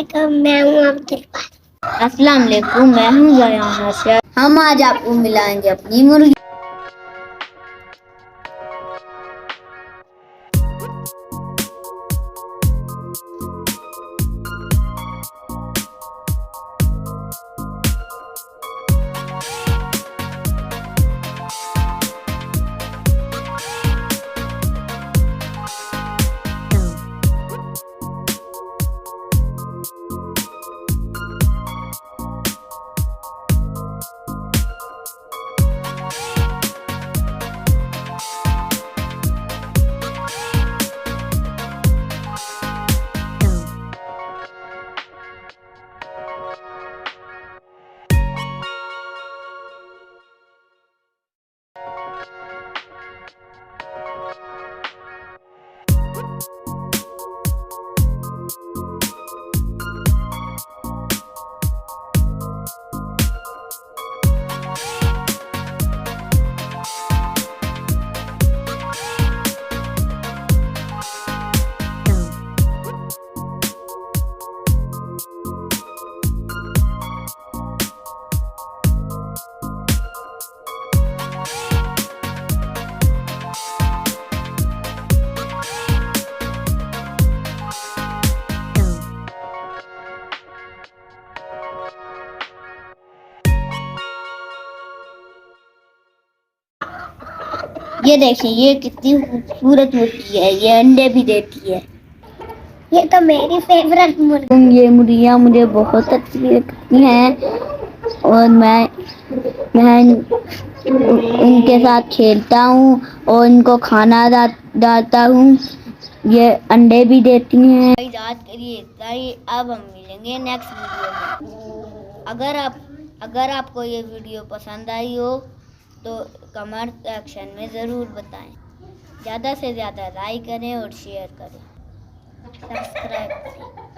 वालेकुम, मैं हूँ अब्दुल। अस्सलाम वालेकुम, मैं हूँ ज़यान। हम आज आपको मिलाएंगे अपनी मुर्गी। ये देखिए, ये कितनी खूबसूरत मुर्गी है। ये अंडे भी देती है। ये तो मेरी फेवरेट मुर्गी। ये मुर्गियाँ मुझे बहुत अच्छी लगती हैं और मैं उनके साथ खेलता हूँ और उनको खाना डालता हूँ। ये अंडे भी देती हैं। आज के लिए इतना ही। अब हम मिलेंगे नेक्स्ट वीडियो में। अगर आपको ये वीडियो पसंद आई हो तो कमेंट सेक्शन में ज़रूर बताएं। ज़्यादा से ज़्यादा लाइक करें और शेयर करें, सब्सक्राइब करें।